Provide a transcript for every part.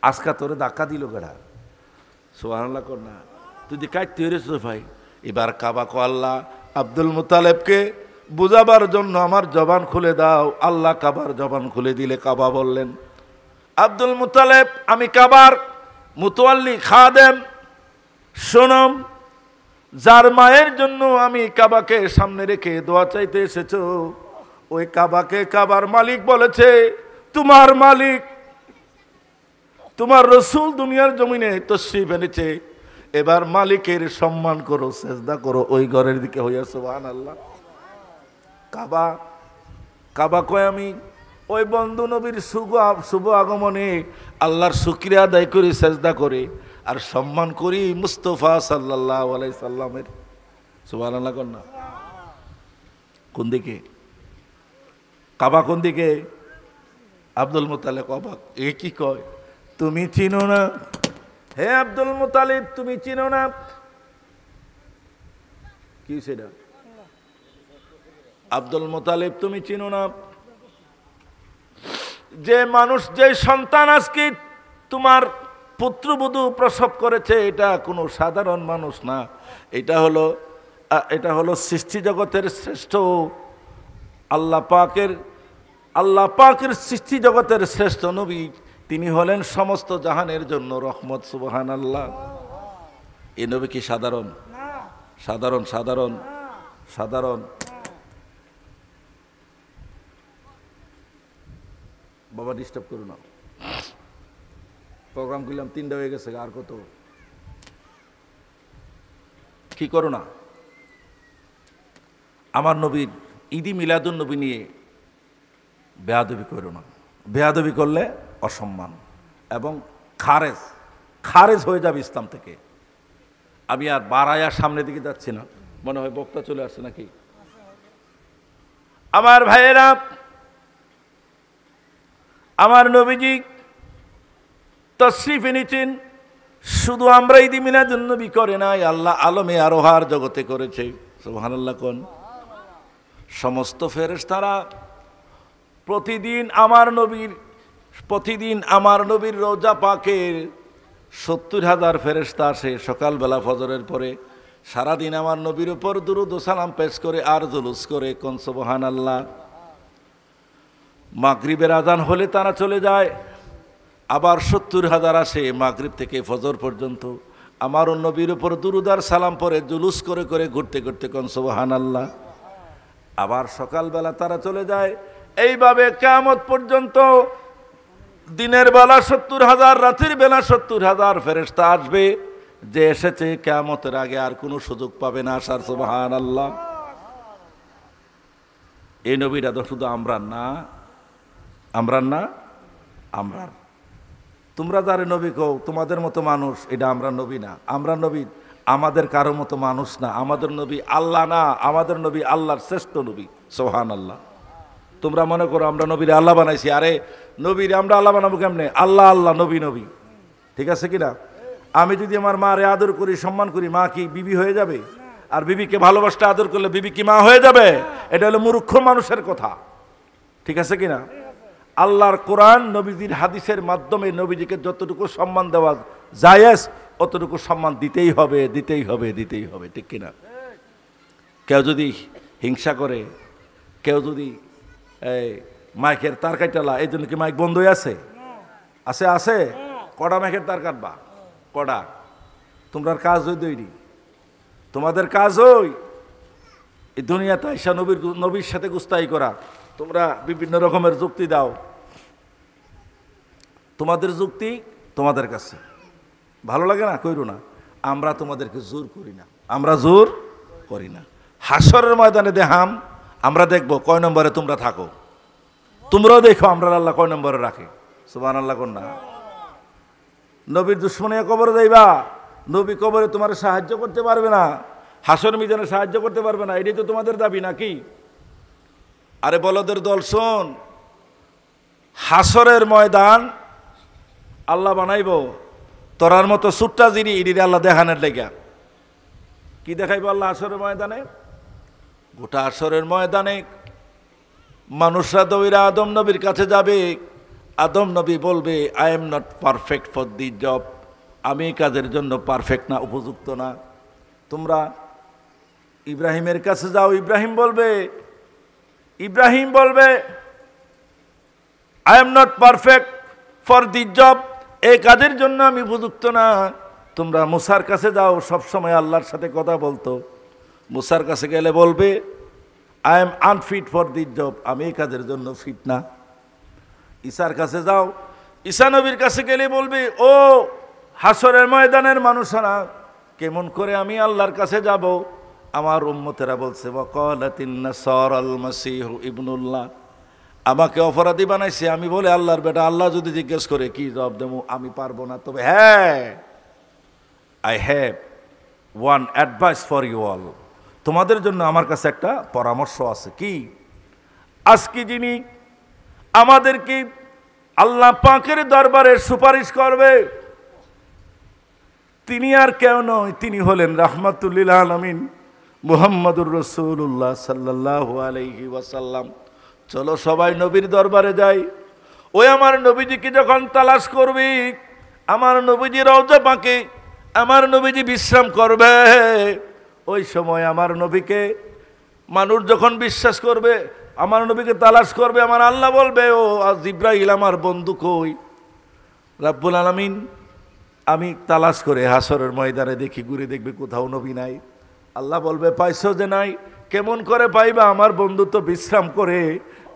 আজকা তোরে ধাক্কা দিল কেডা? সুবহানাল্লাহ কর না, তুই দি কাটতে হইরেছ ভাই। এবার কাবা কো আল্লাহ আব্দুল মুতালেবকে বুঝাবার জন্য আমার জবান খুলে দাও। আল্লাহ কাবার জবান খুলে দিলে কাবা বললেন, আব্দুল মুতালেব আমি কাবার মুতওয়াল্লি খাদেম, শোনম, যার মায়ের জন্য আমি কাবাকে সামনে রেখে দোয়া চাইতে এসেছো, ওই কাবাকে কাবার মালিক বলেছে তোমার মালিক, তোমার রসুল দুনিয়ার জমিনে তশরিফ এনেছে, এবার মালিকের সম্মান করো, সেজদা করো ওই ঘরের দিকে হইয়া। সুবহানাল্লাহ। কাবা কাবা কয় আমি ওই বন্ধু নবীর শুভ আগমনে আল্লাহর শুকরিয়া আদায় করি, সেজদা করে আর সম্মান করি মুস্তাফা সাল্লাল্লাহু আলাইহি সাল্লামের। সুবহানাল্লাহ কর না। কোন দিকে কাবা? কোন দিকে? আব্দুল মুতালিব অবাক, এ কি কয়? তুমি চিনো না? হে আব্দুল মুতালিব তুমি চিনো না? কি সেটা? আব্দুল মুতালিব তুমি চিনো না? যে মানুষ, যে সন্তান আজকে তোমার পুত্রবধূ প্রসব করেছে, এটা কোনো সাধারণ মানুষ না, এটা হলো সৃষ্টি জগতের শ্রেষ্ঠ আল্লাহ পাকের সৃষ্টি জগতের শ্রেষ্ঠ নবী। তিনি হলেন সমস্ত জাহানের জন্য রহমত। সুবহানাল্লাহ। এই নবী কি সাধারণ? সাধারণ সাধারণ সাধারণ বাবা ডিস্টার্ব করো না, প্রোগ্রাম করলাম 3টা হয়ে গেছে, আর কত কি করো না। আমার নবীর ঈদি মিলাদুন নবী নিয়ে বেয়াদবি করো না। বেয়াদবি করলে অসম্মান এবং খারেজ হয়ে যাবে ইসলাম থেকে। আমি আর বাড়ায়া সামনের দিকে যাচ্ছি না, মনে হয় বক্তা চলে আসছে নাকি। আমার ভাইয়েরা, আমার নবীজি তশরিফ এনেছেন, শুধু আমরা ঈদ মিলাদুন নবী করে নাই, আল্লাহ আলমে আরোহার জগতে করেছে। সুবহানাল্লাহ কোন। সমস্ত ফেরেশতারা প্রতিদিন আমার নবীর রওজা পাকের 70,000 ফেরেশতা আসে সকালবেলা ফজরের পরে। সারাদিন আমার নবীর উপর দুরূদ ও সালাম পেশ করে আর জুলুস করে। কোন সুবহানাল্লাহ। মাগরিবের আজান হলে তারা চলে যায়, আবার 70,000 আসে মাগরিব থেকে ফজর পর্যন্ত আমার নবীর উপর দুরূদ আর সালাম পরে জুলুস করে করে ঘুরতে ঘুরতে। কোন সুবহানাল্লাহ। আবার সকালবেলা তারা চলে যায়। এইভাবে কিয়ামত পর্যন্ত দিনের বেলা 70,000, রাতের বেলা 70,000 ফেরেশতা আসবে, যে এসেছে কিয়ামতের আগে আর কোনো সুযোগ পাবে না আসার। সুবহানাল্লাহ। এই নবীরা তো শুধু আমরা না, তোমরা যারা নবী কও তোমাদের মতো মানুষ, এটা আমরা নবী না। আমরা নবী আমাদের কারো মতো মানুষ না। আমাদের নবী আল্লাহ না, আমাদের নবী আল্লাহর শ্রেষ্ঠ নবী। সুবহানাল্লাহ। তোমরা মনে করো আমরা নবীরে আল্লাহ বানাইছি। আরে নবীরে আমরা আল্লাহ বানাবো কেমনে? আল্লাহ আল্লাহ, নবী নবী। ঠিক আছে কিনা? আমি যদি আমার মারে আদর করি, সম্মান করি, মা কি বিবি হয়ে যাবে? আর বিবিকে ভালোবাসতে আদর করলে বিবি কি মা হয়ে যাবে? এটা হলো মূর্খ মানুষের কথা। ঠিক আছে কিনা? আল্লাহর কোরআন নবীজির হাদিসের মাধ্যমে নবীজিকে যতটুকু সম্মান দেওয়া জায়েজ, অতটুকু সম্মান দিতেই হবে, দিতেই হবে, দিতেই হবে। ঠিক কিনা? কেউ যদি হিংসা করে, কেউ যদি মাইকের তার কাটালা, এই জন্য কি মাইক বন্ধ হয়ে আছে? আছে কটা মাইকের তার কাটবা? কটা? তোমরা কাজ হই তৈরি, তোমাদের কাজ হই এই দুনিয়াতে আইসা নবীর সাথে গুস্তাই করা। তোমরা বিভিন্ন রকমের যুক্তি দাও, তোমাদের যুক্তি তোমাদের কাছে ভালো লাগে না, কইরো না। আমরা তোমাদেরকে জোর করি না, আমরা জোর করি না। হাসরের ময়দানে দেখাম, আমরা দেখবো কয় নম্বরে তোমরা থাকো। তোমরাও দেখো আমরা আল্লাহ কয় নম্বরে রাখে। সুবহানাল্লাহ কোন না। নবীর দুশ্মনে কবরে যাইবা, নবী কবরে তোমার সাহায্য করতে পারবে না, হাসর মিজানে সাহায্য করতে পারবে না। এটাই তো তোমাদের দাবি নাকি? আরে বলদের দল শোন, হাসরের ময়দান আল্লাহ বানাইব তোরার মতো সুট্টা জিরি, ইডিরে আল্লাহ দেখানোর লেগা। কি দেখাইব আল্লাহ হাসরের ময়দানে? গোটা হাসরের ময়দানে মানুষরা দৌড়া আদম নবীর কাছে যাবে, আদম নবী বলবে I am not perfect for the job, আমি এই কাজের জন্য পারফেক্ট না, উপযুক্ত না। তোমরা ইব্রাহিমের কাছে যাও, ইব্রাহিম বলবে I am not perfect for the job, এই কাজের জন্য আমি উপযুক্ত না। তোমরা মুসার কাছে যাও, সবসময় আল্লাহর সাথে কথা বলতো, মুসার কাছে গেলে বলবে I am unfit for the job, আমি এই কাজের জন্য ফিট না। ঈসার কাছে যাও, ঈসা নবীর কাছে গেলে বলবে ও হাসরের ময়দানের মানুষরা, কেমন করে আমি আল্লাহর কাছে যাব? আমার উম্মতেরা বলছে ওয়াকালাতিন নাসারাল মাসীহু ইবনুল্লাহ, আমাকে অপরাধী বানাইছে, আমি বলে আল্লাহর বেটা। আল্লাহ যদি জিজ্ঞেস করে কি জবাব দেবো? আমি পারবো না। তবে হ্যাঁ, I have one advice for you all, তোমাদের জন্য আমার কাছে একটা পরামর্শ আছে। কি? আজকে যিনি আমাদেরকে আল্লাহ পাকের দরবারে সুপারিশ করবে, তিনি আর কেউ নয়, তিনি হলেন রাহমাতুল লিল আলামিন মুহাম্মদুর রাসূলুল্লাহ সাল্লাল্লাহু আলাইহি ওয়াসাল্লাম। চলো সবাই নবীর দরবারে যাই। ওই আমার নবীজিকে যখন তালাশ করবি, আমার নবীজি রওজা পাকে আমার নবীজি বিশ্রাম করবে, ওই সময় আমার নবীকে মানুষ যখন বিশ্বাস করবে, আমার নবীকে তালাশ করবে, আমার আল্লাহ বলবে ও জিব্রাইল আমার বন্ধু কই? রাব্বুল আলামিন আমি তালাশ করে হাসরের ময়দানে দেখি, ঘুরে দেখবে কোথাও নবী নাই। আল্লাহ বলবে পাইছো যে নাই? কেমন করে পাইবা? আমার বন্ধু তো বিশ্রাম করে,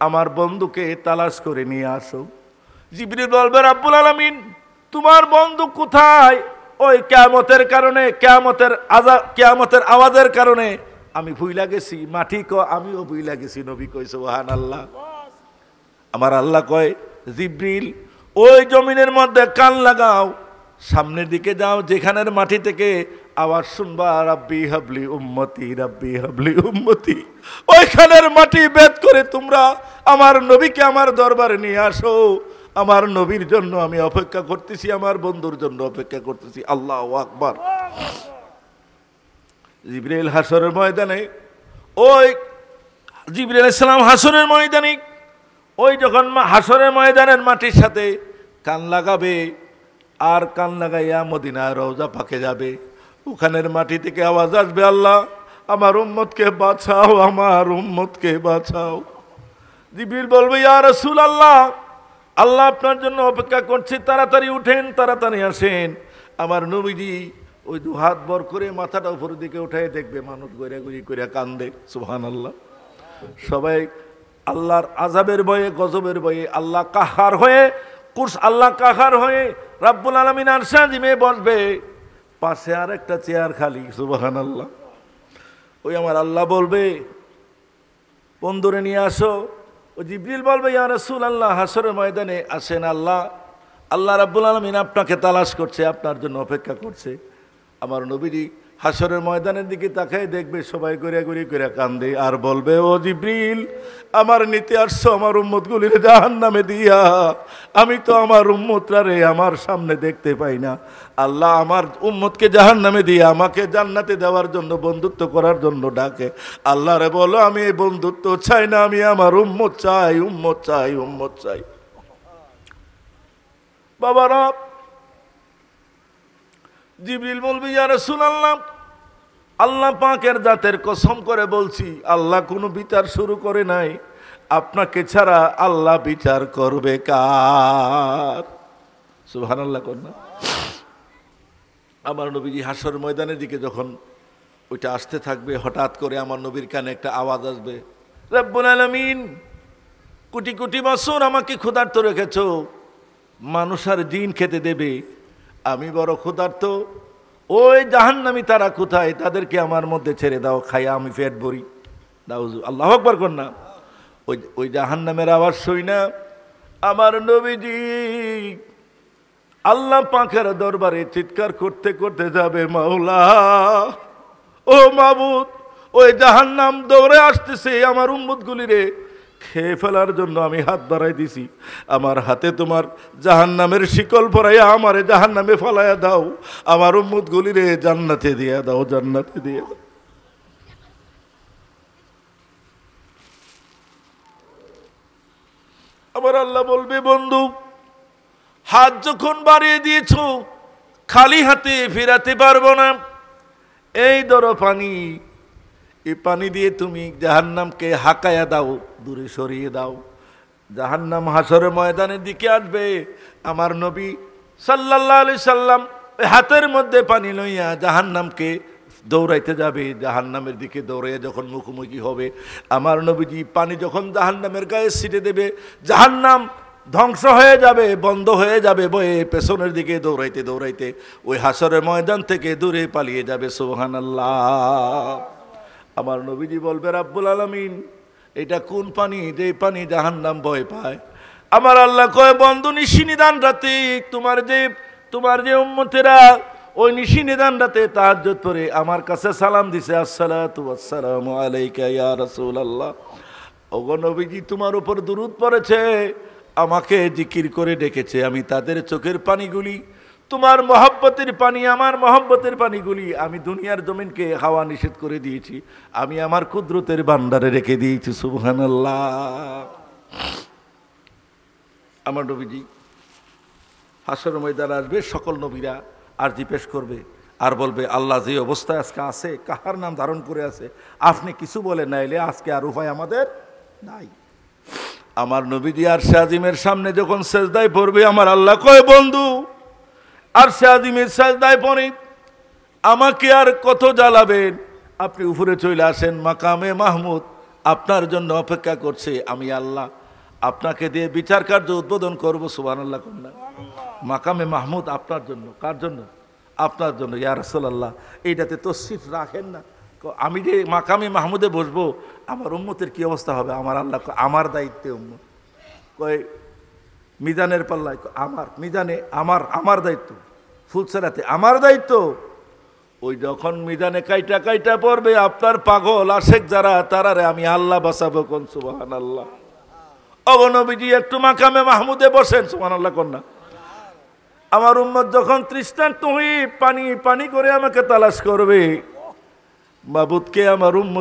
আমার বন্ধুকে তালাশ করে নিয়ে আসো। জিবরিল বলবে রাব্বুল আলামিন তোমার বন্ধু কোথায়? ওই কিয়ামতের কারণে, কিয়ামতের আওয়াজের কারণে আমি ভুইলা গেছি। মাটি আমিও ভুইলা গেছি। নবী কই সুবহানাল্লাহ। আমার আল্লাহ কয় জিবরিল ওই জমিনের মধ্যে কান লাগাও, সামনের দিকে যাও, যেখানের মাটি থেকে আওয়াজ শুনবা রাব্বি হাবলি উম্মতি, রাব্বি হাবলি উম্মতি, ওইখানের মাটি বেদ করে তোমরা আমার নবীকে আমার দরবারে নিয়ে আসো। আমার নবীর জন্য আমি অপেক্ষা করতেছি, আমার বন্ধুর জন্য অপেক্ষা করতেছি। আল্লাহু আকবার। জিবরাইল হাসরের ময়দানে, ওই জিবরাইল আলাইহিস সালাম হাসরের ময়দানে, ওই যখন হাসরের ময়দানের মাটির সাথে কান লাগাবে, আর কান লাগাইয়া মদিনার রওজা পাকে যাবে, ওখানের মাটি থেকে আওয়াজ আসবে আল্লাহ আমার উম্মতকে বাঁচাও, আমার উম্মতকে বাঁচাও। জিবরিল বলবে ইয়া রাসূলুল্লাহ, আল্লাহ আপনার জন্য অপেক্ষা করছে, তাড়াতাড়ি উঠেন, তাড়াতাড়ি আসেন। আমার নবীজি ওই দু হাত বর করে মাথাটা উপরের দিকে উঠাই দেখবে মানুষ গড়াগড়ি করে কান্দে। সুবহানাল্লাহ। সবাই আল্লাহর আযাবের ভয়ে, গজবের ভয়ে আল্লাহ কাহার হয়ে রাব্বুল আলামিন আরশে আজিমে বসবে, পাশে আর একটা চেয়ার খালি। সুবহানাল্লাহ। ওই আমার আল্লাহ বলবে বন্ধুরে নিয়ে আসো। ও জিবরিল বলবে ইয়া রাসূলুল্লাহ হাসরের ময়দানে আসেন, আল্লাহ রাব্বুল আলামিন আপনাকে তালাশ করছে, আপনার জন্য অপেক্ষা করছে। আমার নবীজি হাসরের ময়দানের দিকে তাকায় দেখবে সবাই গড়াগড়ি করে কান্দে, আর বলবে ও জিবরিল আমার নিতে আসছো আমার উম্মতগুলির জাহান্নামে দিয়া, আমি তো আমার উম্মতরা রে আমার সামনে দেখতে পাই না। আল্লাহ আমার উম্মতকে জাহান্নামে দিয়ে আমাকে জান্নাতে দেওয়ার জন্য, বন্ধুত্ব করার জন্য ডাকে। আল্লাহ রে বলো আমি এই বন্ধুত্ব চাই না, আমি আমার উম্মত চাই, উম্মত চাই, উম্মত চাই। বাবারা, জিবরিল বলবে ইয়া রাসূলুল্লাহ আল্লাহ পাকের জাতের কসম করে বলছি আল্লাহ কোনো বিচার শুরু করে নাই, আপনাকে ছাড়া আল্লাহ বিচার করবে কার? সুবহানাল্লাহ কর না। আমার নবীজি হাসর ময়দানের দিকে যখন ওইটা আসতে থাকবে, হঠাৎ করে আমার নবীর কানে একটা আওয়াজ আসবে, রব্বুল আলামিন কোটি কোটি বছর আমাকে ক্ষুধার্ত রেখেছো, মানুষ আর জিন খেতে দেবে, আমি বড় ক্ষুধার্ত, ওই জাহান্নামী তারা কোথায়? তাদেরকে আমার মধ্যে ছেড়ে দাও, খাইয়া আমি পেট ভরি। আল্লাহু আকবার কর না। ওই জাহান্নামের আওয়াজ শুই না আমার নবীজি আল্লাহ পাকের দরবারে চিৎকার করতে করতে যাবে, মাওলা ও মাবুদ, ওই জাহান্নাম দৌড়ে আসতেছে আমার উম্মতগুলিরে খেয়ে ফেলার জন্য আমি হাত বাড়াই দিছি, আমার হাতে তোমার জাহান্নামের শিকল পরাইয়া আমারে জাহান্নামে ফলাইয়া দাও, আমার উম্মতগুলিরে জান্নাতে দিয়া দাও, জান্নাতে দিয়ে দাও। আমার আল্লাহ বলবে বন্ধু হাত যখন বাড়িয়ে দিয়েছো খালি হাতে ফেরাতে পারবো না, এই ধরো পানি, এই পানি দিয়ে তুমি জাহান্নামকে হাঁকায়া দাও, দূরে সরিয়ে দাও। জাহান্নাম হাসরের ময়দানের দিকে আসবে, আমার নবী সাল্লাল্লাহু আলাইহি সাল্লাম হাতের মধ্যে পানি লইয়া জাহান্নামকে দৌড়াইতে যাবে, জাহান্নামের দিকে দৌড়াইয়া যখন মুখোমুখি হবে, আমার নবীজি পানি যখন জাহান্নামের গায়ে ছিটে দেবে, জাহান্নাম ধ্বংস হয়ে যাবে, বন্ধ হয়ে যাবে, বয়ে পেছনের দিকে দৌড়াইতে দৌড়াইতে ওই হাসরের ময়দান থেকে দূরে পালিয়ে যাবে। সুবহানাল্লাহ। আমার নবীজি বলবে, রাব্বুল আলামিন এটা কোন পানি, যে পানি জাহান্নাম ভয় পায়? আমার আল্লাহ কয়, বন্ধু নিশি নিদান রাতে তোমার যে উম্মতেরা ওই নিশি নিদান রাতে তাহাজ্জুদ পড়ে আমার কাছে সালাম দিছে, আসসালাতু ওয়াসসালামু আলাইকা ইয়া রাসূলুল্লাহ। ওগো নবীজি তোমার উপর দুরূদ পড়েছে, আমাকে জিকির করে ডেকেছে, আমি তাদের চোখের পানিগুলি তোমার মহব্বতের পানি, আমার মহব্বতের পানিগুলি আমি দুনিয়ার জমিনকে হাওয়া নিষেধ করে দিয়েছি, আমি আমার কুদরতের ভান্ডারে রেখে দিয়েছি। সুবহানাল্লাহ। আমার নবীজি হাসরের ময়দানে আসবে, সকল নবীরা আরজি পেশ করবে আর বলবে, আল্লাহ যে অবস্থায় আজকে আছে, কাহার নাম ধারণ করে আছে, আপনি কিছু বলেন নাইলে আজকে আর উপায় আমাদের নাই। আমার নবীজি আরশে আজিমের সামনে যখন সেজদায় পড়বে, আমার আল্লাহ কয়, বন্ধু আরশে আজিমের সেজদায় পড়ে আমাকে আর কত জ্বালাবেন, আপনি উপরে চলে আসেন, মাকামে মাহমুদ আপনার জন্য অপেক্ষা করছে, আমি আল্লাহ আপনাকে দিয়ে বিচার কার্য উদ্বোধন করবো। সুবহানাল্লাহ। কন্যা মাকামে মাহমুদ আপনার জন্য, কার জন্য? আপনার জন্য। ইয়া রাসূলুল্লাহ, এইটাতে তশরিফ রাখেন না। আমি যে মাকামে মাহমুদে বসবো, আমার উম্মতের কি অবস্থা হবে? আমার আল্লাহ আমার দায়িত্বে উম্মত কয় মিজানের পাল্লায়, আমার মিজানে আমার দায়িত্ব, ফুলসেরাতে আমার দায়িত্ব। ওই যখন মিজানে কাইটা কাইটা পড়বে, আপনার পাগল আশেক যারা, তারারে আমি আল্লাহ বাঁচাবো। কোন সুবহানাল্লাহ। ওগো নবীজি একটু মাকামে মাহমুদে বসেন। সুবহানাল্লাহ। কন্যা আমার উম্মত যখন তৃষ্ণার্ত হয়ে পানি পানি করে আমাকে তালাশ করবে, মাবুদকে আমার উম্মত